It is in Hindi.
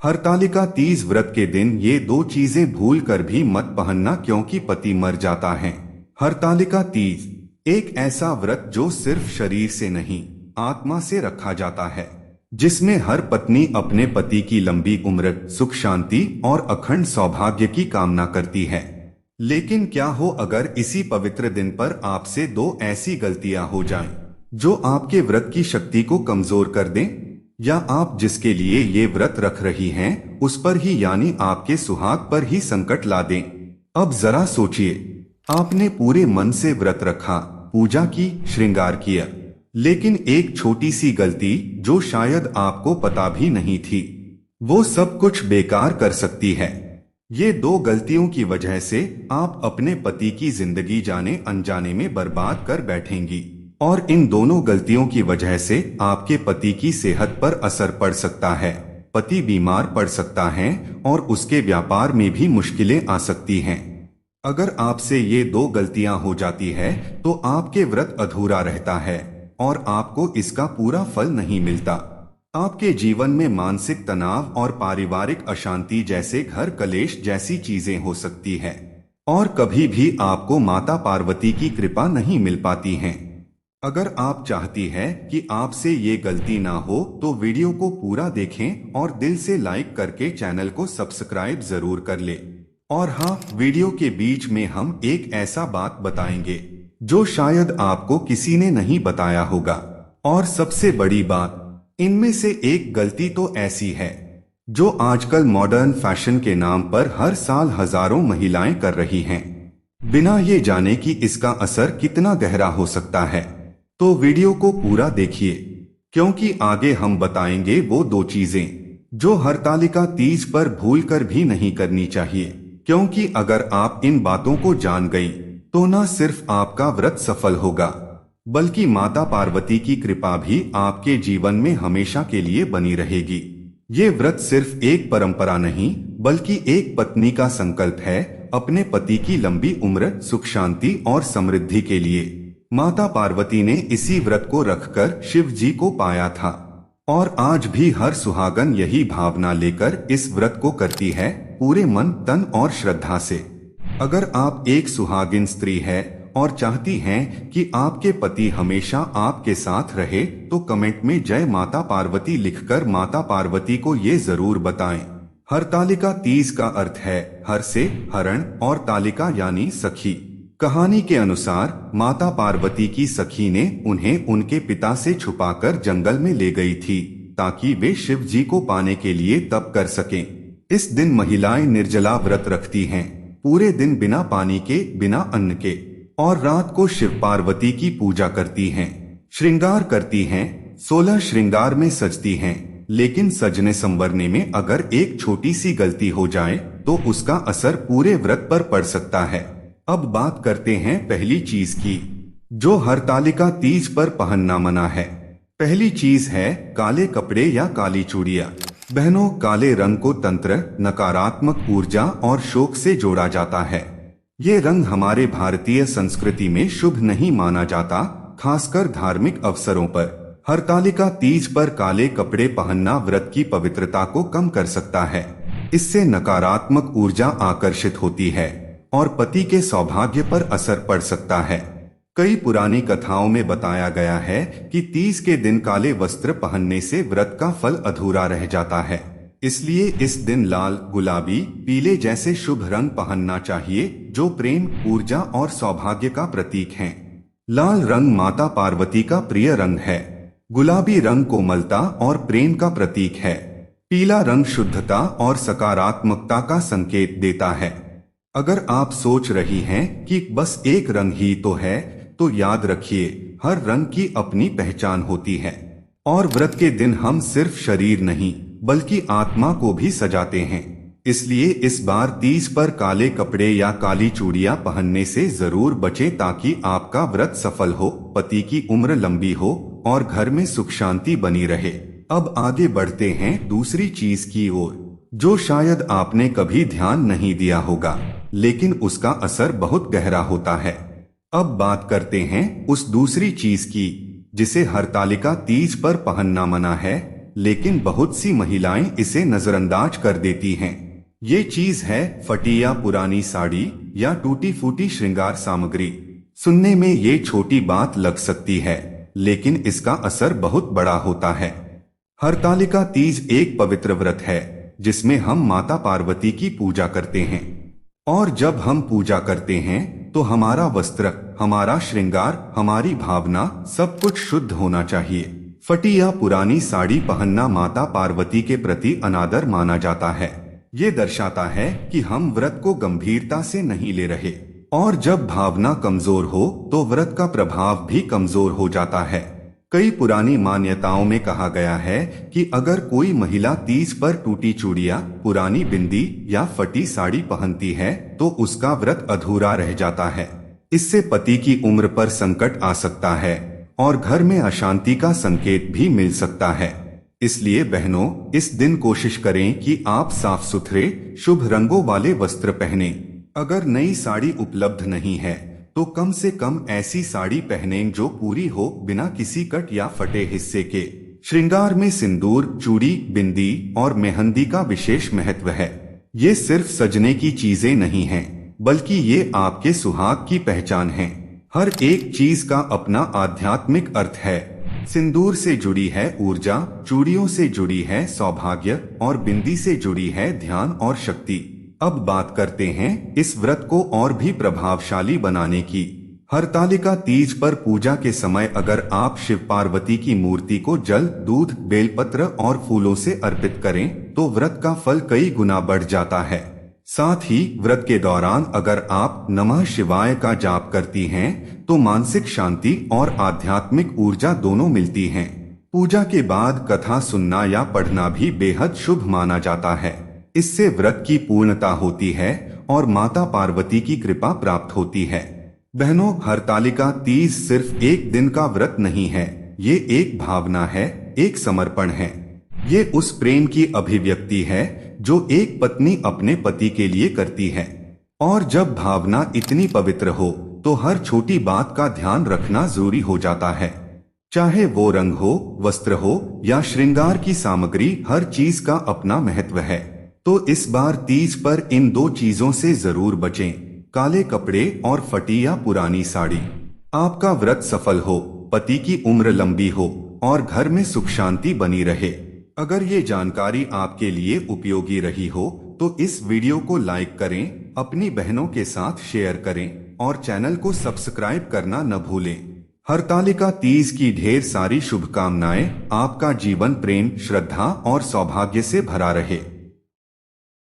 हरतालिका तीज व्रत के दिन ये दो चीजें भूल कर भी मत पहनना, क्योंकि पति मर जाता है। हरतालिका तीज एक ऐसा व्रत जो सिर्फ शरीर से नहीं, आत्मा से रखा जाता है, जिसमें हर पत्नी अपने पति की लंबी उम्र, सुख शांति और अखंड सौभाग्य की कामना करती है। लेकिन क्या हो अगर इसी पवित्र दिन पर आपसे दो ऐसी गलतियां हो जाएं, जो आपके व्रत की शक्ति को कमजोर कर दें, या आप जिसके लिए ये व्रत रख रही हैं उस पर ही, यानी आपके सुहाग पर ही संकट ला दें। अब जरा सोचिए, आपने पूरे मन से व्रत रखा, पूजा की, श्रृंगार किया, लेकिन एक छोटी सी गलती जो शायद आपको पता भी नहीं थी, वो सब कुछ बेकार कर सकती है। ये दो गलतियों की वजह से आप अपने पति की जिंदगी जाने अनजाने में बर्बाद कर बैठेंगी, और इन दोनों गलतियों की वजह से आपके पति की सेहत पर असर पड़ सकता है। पति बीमार पड़ सकता है और उसके व्यापार में भी मुश्किलें आ सकती हैं। अगर आपसे ये दो गलतियां हो जाती है तो आपके व्रत अधूरा रहता है और आपको इसका पूरा फल नहीं मिलता। आपके जीवन में मानसिक तनाव और पारिवारिक अशांति जैसे घर कलेश जैसी चीजें हो सकती है, और कभी भी आपको माता पार्वती की कृपा नहीं मिल पाती है। अगर आप चाहती हैं कि आपसे ये गलती ना हो तो वीडियो को पूरा देखें और दिल से लाइक करके चैनल को सब्सक्राइब जरूर कर ले। और हाँ, वीडियो के बीच में हम एक ऐसा बात बताएंगे जो शायद आपको किसी ने नहीं बताया होगा। और सबसे बड़ी बात, इनमें से एक गलती तो ऐसी है जो आजकल मॉडर्न फैशन के नाम पर हर साल हजारों महिलाएं कर रही हैं, बिना ये जाने कि इसका असर कितना गहरा हो सकता है। तो वीडियो को पूरा देखिए, क्योंकि आगे हम बताएंगे वो दो चीजें जो हरतालिका तीज पर भूल कर भी नहीं करनी चाहिए। क्योंकि अगर आप इन बातों को जान गई तो न सिर्फ आपका व्रत सफल होगा, बल्कि माता पार्वती की कृपा भी आपके जीवन में हमेशा के लिए बनी रहेगी। ये व्रत सिर्फ एक परंपरा नहीं, बल्कि एक पत्नी का संकल्प है अपने पति की लंबी उम्र, सुख शांति और समृद्धि के लिए। माता पार्वती ने इसी व्रत को रखकर शिव जी को पाया था, और आज भी हर सुहागन यही भावना लेकर इस व्रत को करती है, पूरे मन, तन और श्रद्धा से। अगर आप एक सुहागिन स्त्री है और चाहती हैं कि आपके पति हमेशा आपके साथ रहे, तो कमेंट में जय माता पार्वती लिखकर माता पार्वती को ये जरूर बताएं। हरतालिका तीज का अर्थ है हर से हरण और तालिका यानी सखी। कहानी के अनुसार माता पार्वती की सखी ने उन्हें उनके पिता से छुपाकर जंगल में ले गई थी, ताकि वे शिव जी को पाने के लिए तप कर सकें। इस दिन महिलाएं निर्जला व्रत रखती हैं, पूरे दिन बिना पानी के, बिना अन्न के, और रात को शिव पार्वती की पूजा करती हैं, श्रृंगार करती हैं, 16 श्रृंगार में सजती हैं। लेकिन सजने संवरने में अगर एक छोटी सी गलती हो जाए तो उसका असर पूरे व्रत पर पड़ सकता है। अब बात करते हैं पहली चीज की, जो हरतालिका तीज पर पहनना मना है। पहली चीज है काले कपड़े या काली चूड़ियां। बहनों, काले रंग को तंत्र, नकारात्मक ऊर्जा और शोक से जोड़ा जाता है। ये रंग हमारे भारतीय संस्कृति में शुभ नहीं माना जाता, खासकर धार्मिक अवसरों पर। हरतालिका तीज पर काले कपड़े पहनना व्रत की पवित्रता को कम कर सकता है। इससे नकारात्मक ऊर्जा आकर्षित होती है और पति के सौभाग्य पर असर पड़ सकता है। कई पुरानी कथाओं में बताया गया है कि तीज के दिन काले वस्त्र पहनने से व्रत का फल अधूरा रह जाता है। इसलिए इस दिन लाल, गुलाबी, पीले जैसे शुभ रंग पहनना चाहिए, जो प्रेम, ऊर्जा और सौभाग्य का प्रतीक हैं। लाल रंग माता पार्वती का प्रिय रंग है। गुलाबी रंग कोमलता और प्रेम का प्रतीक है। पीला रंग शुद्धता और सकारात्मकता का संकेत देता है। अगर आप सोच रही हैं कि बस एक रंग ही तो है, तो याद रखिए, हर रंग की अपनी पहचान होती है, और व्रत के दिन हम सिर्फ शरीर नहीं बल्कि आत्मा को भी सजाते हैं। इसलिए इस बार तीज पर काले कपड़े या काली चूड़ियां पहनने से जरूर बचें, ताकि आपका व्रत सफल हो, पति की उम्र लंबी हो और घर में सुख शांति बनी रहे। अब आगे बढ़ते हैं दूसरी चीज की ओर, जो शायद आपने कभी ध्यान नहीं दिया होगा, लेकिन उसका असर बहुत गहरा होता है। अब बात करते हैं उस दूसरी चीज की जिसे हरतालिका तीज पर पहनना मना है, लेकिन बहुत सी महिलाएं इसे नजरअंदाज कर देती हैं। ये चीज है फटी या पुरानी साड़ी या टूटी फूटी श्रृंगार सामग्री। सुनने में ये छोटी बात लग सकती है, लेकिन इसका असर बहुत बड़ा होता है। हरतालिका तीज एक पवित्र व्रत है जिसमें हम माता पार्वती की पूजा करते हैं। और जब हम पूजा करते हैं तो हमारा वस्त्र, हमारा श्रृंगार, हमारी भावना सब कुछ शुद्ध होना चाहिए। फटी या पुरानी साड़ी पहनना माता पार्वती के प्रति अनादर माना जाता है। ये दर्शाता है कि हम व्रत को गंभीरता से नहीं ले रहे, और जब भावना कमजोर हो तो व्रत का प्रभाव भी कमजोर हो जाता है। कई पुरानी मान्यताओं में कहा गया है कि अगर कोई महिला तीज पर टूटी चूड़ियां, पुरानी बिंदी या फटी साड़ी पहनती है तो उसका व्रत अधूरा रह जाता है। इससे पति की उम्र पर संकट आ सकता है और घर में अशांति का संकेत भी मिल सकता है। इसलिए बहनों, इस दिन कोशिश करें कि आप साफ सुथरे, शुभ रंगों वाले वस्त्र पहनें। अगर नई साड़ी उपलब्ध नहीं है तो कम से कम ऐसी साड़ी पहनें जो पूरी हो, बिना किसी कट या फटे हिस्से के। श्रृंगार में सिंदूर, चूड़ी, बिंदी और मेहंदी का विशेष महत्व है। ये सिर्फ सजने की चीजें नहीं हैं, बल्कि ये आपके सुहाग की पहचान है। हर एक चीज का अपना आध्यात्मिक अर्थ है। सिंदूर से जुड़ी है ऊर्जा, चूड़ियों से जुड़ी है सौभाग्य और बिंदी से जुड़ी है ध्यान और शक्ति। अब बात करते हैं इस व्रत को और भी प्रभावशाली बनाने की। हरतालिका तीज पर पूजा के समय अगर आप शिव पार्वती की मूर्ति को जल, दूध, बेलपत्र और फूलों से अर्पित करें तो व्रत का फल कई गुना बढ़ जाता है। साथ ही व्रत के दौरान अगर आप नमः शिवाय का जाप करती हैं तो मानसिक शांति और आध्यात्मिक ऊर्जा दोनों मिलती हैं। पूजा के बाद कथा सुनना या पढ़ना भी बेहद शुभ माना जाता है। इससे व्रत की पूर्णता होती है और माता पार्वती की कृपा प्राप्त होती है। बहनों, हरतालिका तीज सिर्फ एक दिन का व्रत नहीं है, ये एक भावना है, एक समर्पण है। ये उस प्रेम की अभिव्यक्ति है जो एक पत्नी अपने पति के लिए करती है। और जब भावना इतनी पवित्र हो तो हर छोटी बात का ध्यान रखना जरूरी हो जाता है। चाहे वो रंग हो, वस्त्र हो या श्रृंगार की सामग्री, हर चीज का अपना महत्व है। तो इस बार तीज पर इन दो चीजों से जरूर बचें, काले कपड़े और फटी या पुरानी साड़ी। आपका व्रत सफल हो, पति की उम्र लंबी हो और घर में सुख शांति बनी रहे। अगर ये जानकारी आपके लिए उपयोगी रही हो तो इस वीडियो को लाइक करें, अपनी बहनों के साथ शेयर करें और चैनल को सब्सक्राइब करना न भूलें। हरतालिका तीज की ढेर सारी शुभकामनाएं। आपका जीवन प्रेम, श्रद्धा और सौभाग्य से भरा रहे।